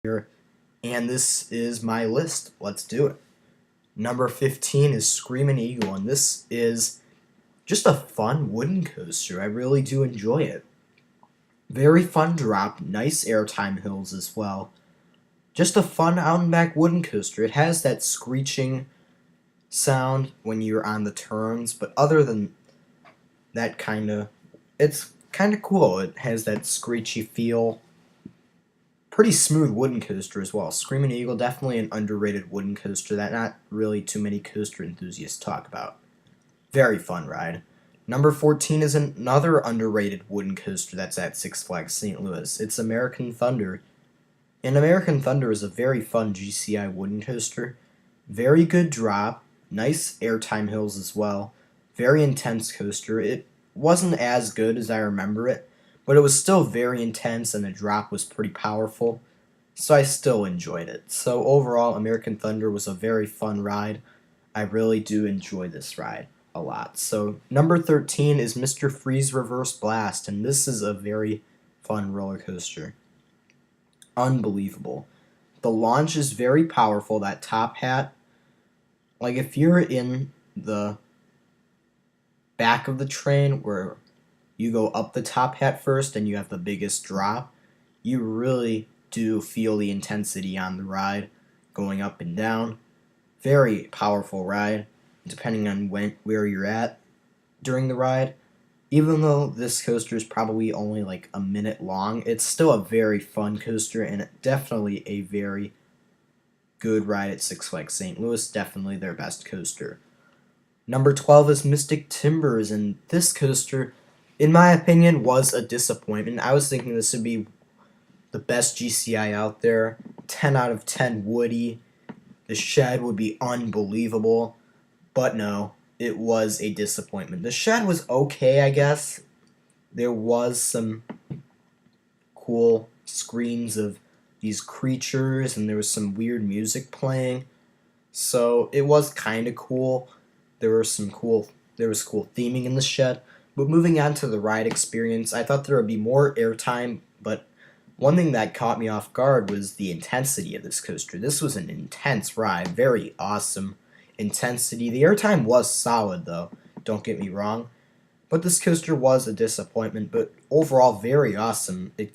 here, and this is my list. Let's do it. Number 15 is Screaming Eagle, and this is just a fun wooden coaster. I really do enjoy it. Very fun drop, nice airtime hills as well. Just a fun out and back wooden coaster. It has that screeching sound when you're on the turns, but other than that, it's kind of cool. It has that screechy feel. Pretty smooth wooden coaster as well. Screaming Eagle, definitely an underrated wooden coaster that not really too many coaster enthusiasts talk about. Very fun ride. Number 14 is another underrated wooden coaster that's at Six Flags St. Louis. It's American Thunder. And American Thunder is a very fun GCI wooden coaster. Very good drop. Nice airtime hills as well. Very intense coaster. It wasn't as good as I remember it, but it was still very intense and the drop was pretty powerful, so I still enjoyed it. So overall, American Thunder was a very fun ride. I really do enjoy this ride a lot. So number 13 is Mr. Freeze Reverse Blast, and this is a very fun roller coaster. Unbelievable. The launch is very powerful, that top hat. Like if you're in the back of the train where you go up the top hat first and you have the biggest drop, you really do feel the intensity on the ride going up and down. Very powerful ride, depending on where you're at during the ride. Even though this coaster is probably only like a minute long, it's still a very fun coaster and definitely a very good ride at Six Flags St. Louis. Definitely their best coaster. Number 12 is Mystic Timbers, and this coaster, in my opinion, was a disappointment. I was thinking this would be the best GCI out there. 10 out of 10 woody. The shed would be unbelievable. But no, it was a disappointment. The shed was okay, I guess. There was some cool screens of these creatures, and there was some weird music playing. So it was kind of cool. There was cool theming in the shed. But moving on to the ride experience, I thought there would be more airtime, but one thing that caught me off guard was the intensity of this coaster. This was an intense ride, very awesome intensity. The airtime was solid though, don't get me wrong, but this coaster was a disappointment, but overall very awesome. It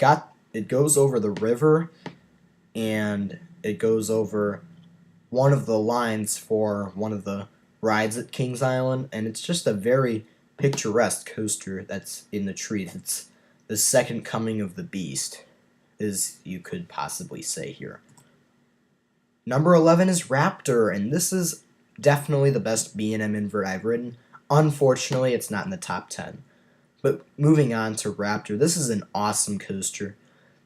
goes over the river, and it goes over one of the lines for one of the rides at Kings Island, and it's just a very picturesque coaster that's in the trees. It's the second coming of the beast, as you could possibly say here. Number 11 is Raptor, and this is definitely the best B&M invert I've ridden. Unfortunately, it's not in the top 10. But moving on to Raptor, this is an awesome coaster.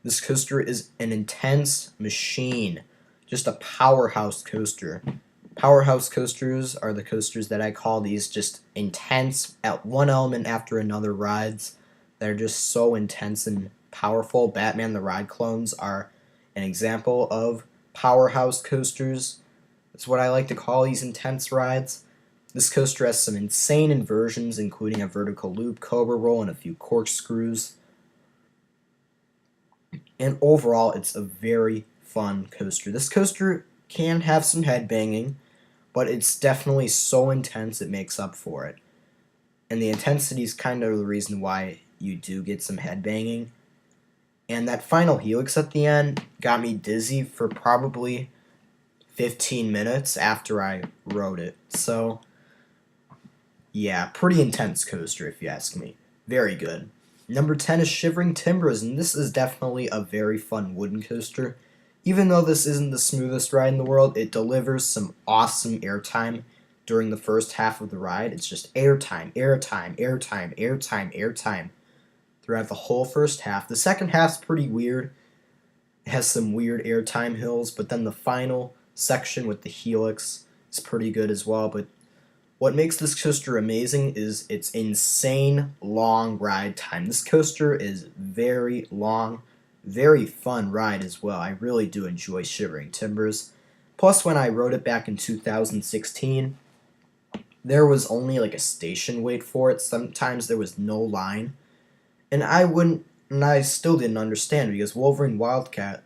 This coaster is an intense machine, just a powerhouse coaster. Powerhouse coasters are the coasters that I call these just intense, at one element after another rides that are just so intense and powerful. Batman the Ride clones are an example of powerhouse coasters. That's what I like to call these intense rides. This coaster has some insane inversions, including a vertical loop, cobra roll, and a few corkscrews. And overall, it's a very fun coaster. This coaster can have some headbanging, but it's definitely so intense it makes up for it. And the intensity is kind of the reason why you do get some headbanging. And that final helix at the end got me dizzy for probably 15 minutes after I rode it. So, yeah, pretty intense coaster if you ask me. Very good. Number 10 is Shivering Timbers, and this is definitely a very fun wooden coaster. Even though this isn't the smoothest ride in the world, it delivers some awesome airtime during the first half of the ride. It's just airtime, airtime, airtime, airtime, airtime throughout the whole first half. The second half's pretty weird. It has some weird airtime hills, but then the final section with the helix is pretty good as well. But what makes this coaster amazing is its insane long ride time. This coaster is very long, very fun ride as well. I really do enjoy Shivering Timbers. Plus, when I rode it back in 2016, there was only like a station wait for it. Sometimes there was no line. And I still didn't understand, because Wolverine Wildcat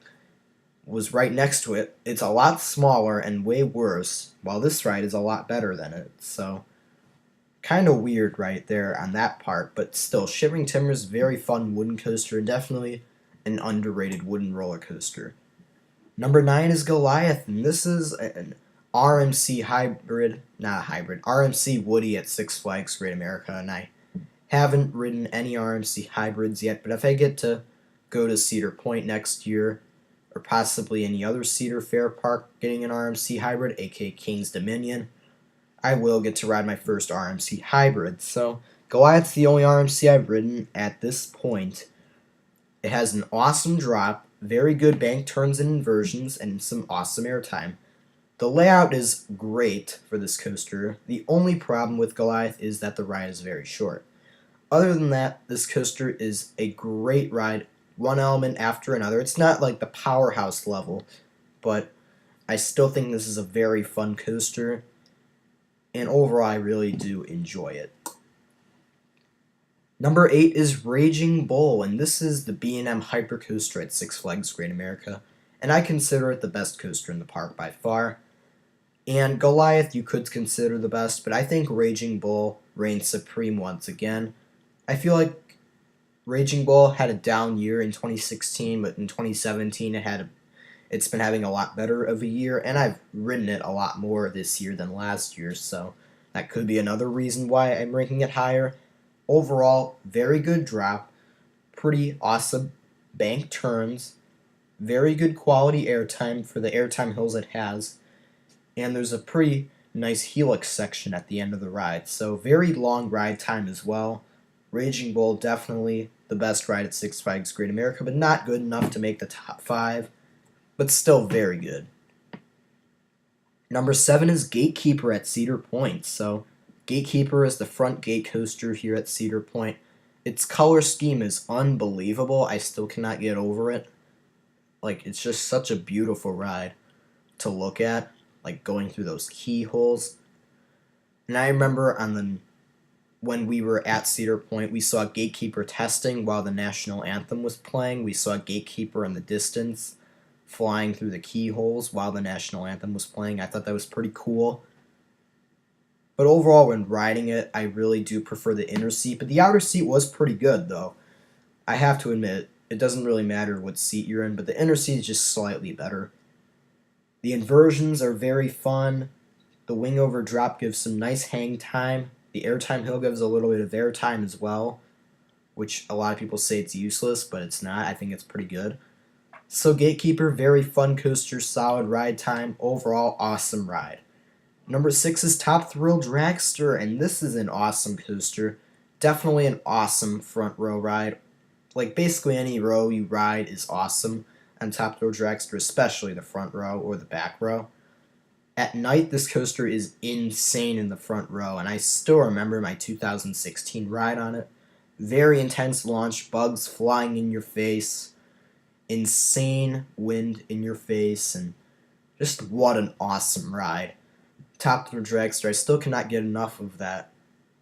was right next to it. It's a lot smaller and way worse, while this ride is a lot better than it. So, kind of weird right there on that part, but still, Shivering Timber is a very fun wooden coaster and definitely an underrated wooden roller coaster. Number 9 is Goliath, and this is an RMC hybrid, not a hybrid, RMC Woody at Six Flags Great America, and I haven't ridden any RMC hybrids yet, but if I get to go to Cedar Point next year, or possibly any other Cedar Fair park getting an RMC hybrid, aka King's Dominion, I will get to ride my first RMC hybrid. So Goliath's the only RMC I've ridden at this point. It has an awesome drop, very good bank turns and inversions, and some awesome airtime. The layout is great for this coaster. The only problem with Goliath is that the ride is very short. Other than that, this coaster is a great ride, one element after another. It's not like the powerhouse level, but I still think this is a very fun coaster, and overall I really do enjoy it. Number 8 is Raging Bull, and this is the B&M Hypercoaster at Six Flags Great America, and I consider it the best coaster in the park by far. And Goliath you could consider the best, but I think Raging Bull reigns supreme once again. I feel like Raging Bull had a down year in 2016, but in 2017 it's been having a lot better of a year, and I've ridden it a lot more this year than last year, so that could be another reason why I'm ranking it higher. Overall, very good drop, pretty awesome bank turns, very good quality airtime for the airtime hills it has, and there's a pretty nice helix section at the end of the ride, so very long ride time as well. Raging Bull definitely the best ride at Six Flags Great America, but not good enough to make the top 5, but still very good. Number 7 is Gatekeeper at Cedar Point. So Gatekeeper is the front gate coaster here at Cedar Point. Its color scheme is unbelievable. I still cannot get over it. Like, it's just such a beautiful ride to look at, like going through those keyholes. And I remember when we were at Cedar Point, we saw Gatekeeper testing while the national anthem was playing. We saw Gatekeeper in the distance flying through the keyholes while the national anthem was playing. I thought that was pretty cool. But overall, when riding it, I really do prefer the inner seat. But the outer seat was pretty good, though. I have to admit, it doesn't really matter what seat you're in, but the inner seat is just slightly better. The inversions are very fun. The wing over drop gives some nice hang time. The airtime hill gives a little bit of airtime as well, which a lot of people say it's useless, but it's not. I think it's pretty good. So Gatekeeper, very fun coaster, solid ride time, overall awesome ride. Number 6 is Top Thrill Dragster, and this is an awesome coaster. Definitely an awesome front row ride. Like, basically any row you ride is awesome on Top Thrill Dragster, especially the front row or the back row. At night, this coaster is insane in the front row, and I still remember my 2016 ride on it. Very intense launch, bugs flying in your face, insane wind in your face, and just what an awesome ride. Top Thrill Dragster, I still cannot get enough of that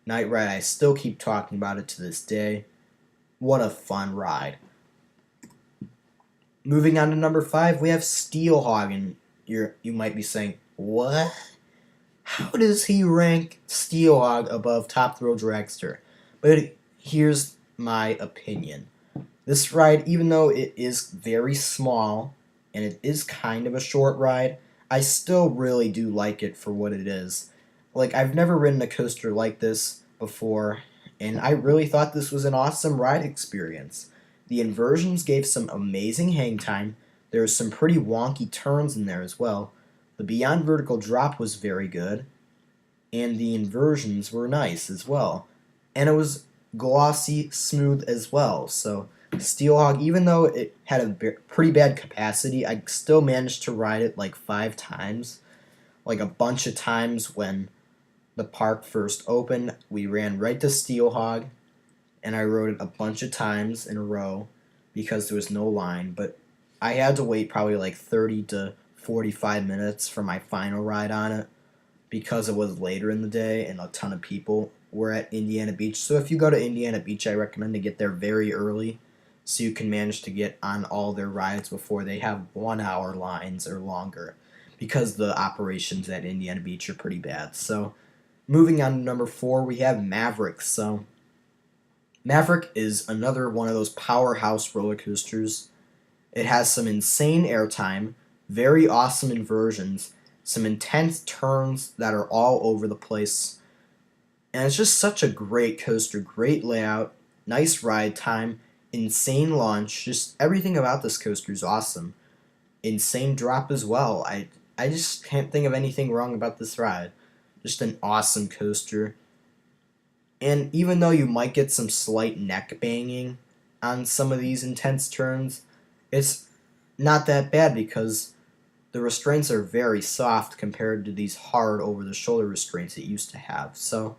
night ride. I still keep talking about it to this day. What a fun ride. Moving on to number 5, we have Steelhog, and you might be saying, what? How does he rank Steelhog above Top Thrill Dragster? But here's my opinion. This ride, even though it is very small, and it is kind of a short ride, I still really do like it for what it is. Like, I've never ridden a coaster like this before, and I really thought this was an awesome ride experience. The inversions gave some amazing hang time. There were some pretty wonky turns in there as well. The beyond vertical drop was very good, and the inversions were nice as well. And it was glossy, smooth as well. So Steelhog, even though it had a pretty bad capacity, I still managed to ride it like 5 times. Like a bunch of times when the park first opened, we ran right to Steelhog, and I rode it a bunch of times in a row because there was no line. But I had to wait probably like 30 to 45 minutes for my final ride on it because it was later in the day and a ton of people were at Indiana Beach. So if you go to Indiana Beach, I recommend to get there very early so you can manage to get on all their rides before they have 1 hour lines or longer, because the operations at Indiana Beach are pretty bad. So moving on to number 4, we have Mavericks. So Maverick is another one of those powerhouse roller coasters. It has some insane airtime, very awesome inversions, some intense turns that are all over the place, and it's just such a great coaster, great layout, nice ride time, insane launch, just everything about this coaster is awesome. Insane drop as well. I just can't think of anything wrong about this ride. Just an awesome coaster. And even though you might get some slight neck banging on some of these intense turns, it's not that bad because the restraints are very soft compared to these hard over-the-shoulder restraints it used to have. So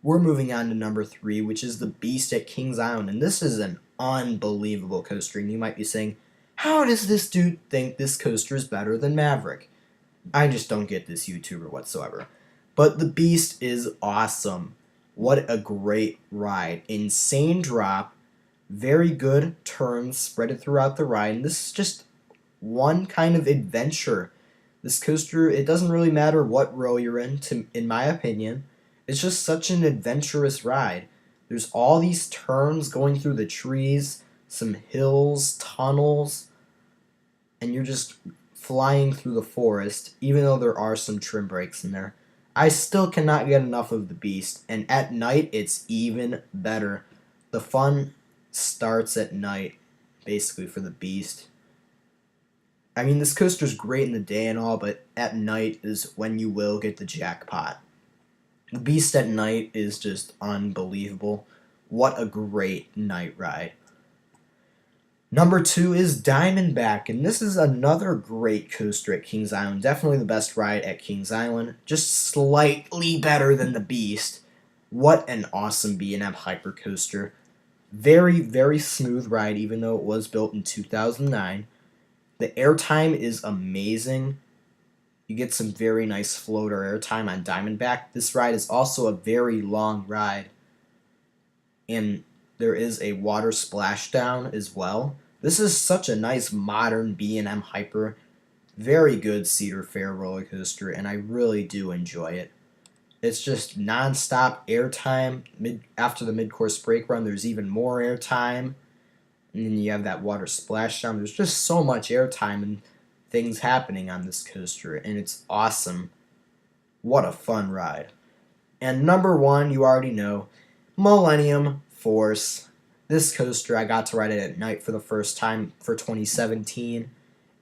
we're moving on to number 3, which is the Beast at Kings Island. And this is an unbelievable coaster. And you might be saying, how does this dude think this coaster is better than Maverick? I just don't get this YouTuber whatsoever. But the Beast is awesome. What a great ride. Insane drop. Very good turns spread throughout the ride. And this is just one kind of adventure. This coaster, it doesn't really matter what row you're in my opinion. It's just such an adventurous ride. There's all these turns going through the trees, some hills, tunnels, and you're just flying through the forest, even though there are some trim brakes in there. I still cannot get enough of the Beast, and at night it's even better. The fun starts at night, basically, for the Beast. I mean, this coaster's great in the day and all, but at night is when you will get the jackpot. The Beast at night is just unbelievable. What a great night ride. Number 2 is Diamondback, and this is another great coaster at Kings Island. Definitely the best ride at Kings Island. Just slightly better than the Beast. What an awesome B&M hypercoaster. Very, very smooth ride, even though it was built in 2009. The airtime is amazing. You get some very nice floater airtime on Diamondback. This ride is also a very long ride. And there is a water splashdown as well. This is such a nice modern B&M Hyper. Very good Cedar Fair roller coaster, and I really do enjoy it. It's just non-stop airtime. After the mid-course brake run, there's even more airtime. And then you have that water splashdown. There's just so much airtime and things happening on this coaster, and it's awesome. What a fun ride. And number 1, you already know, Millennium Force. This coaster, I got to ride it at night for the first time for 2017,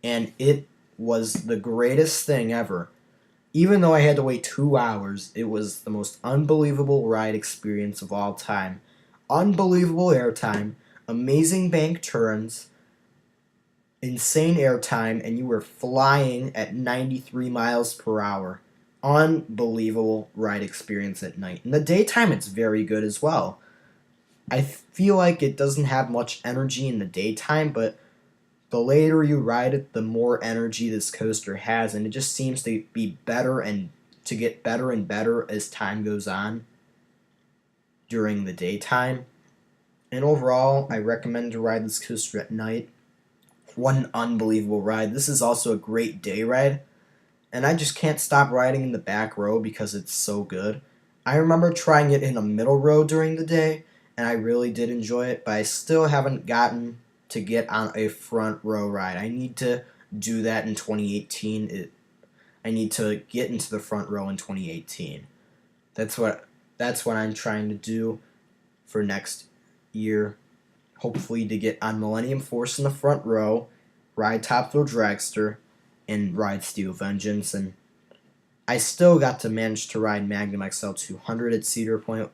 and it was the greatest thing ever. Even though I had to wait 2 hours, it was the most unbelievable ride experience of all time. Unbelievable airtime, amazing bank turns, insane airtime, and you were flying at 93 miles per hour. Unbelievable ride experience at night. In the daytime, it's very good as well. I feel like it doesn't have much energy in the daytime, but the later you ride it, the more energy this coaster has, and it just seems to be better and to get better and better as time goes on during the daytime. And overall, I recommend to ride this coaster at night. What unbelievable ride. This is also a great day ride, and I just can't stop riding in the back row because it's so good. I remember trying it in a middle row during the day, and I really did enjoy it, but I still haven't gotten to get on a front row ride. I need to do that in 2018. I need to get into the front row in 2018. That's what I'm trying to do for next year. Hopefully to get on Millennium Force in the front row, ride Thrill Dragster, and ride Steel Vengeance. And I still got to manage to ride Magnum XL 200 at Cedar Point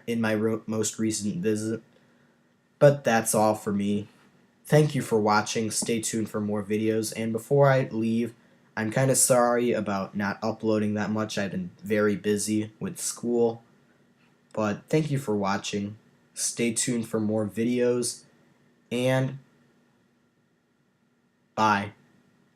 in my most recent visit. But that's all for me. Thank you for watching. Stay tuned for more videos. And before I leave, I'm kind of sorry about not uploading that much. I've been very busy with school. But thank you for watching. Stay tuned for more videos. And bye.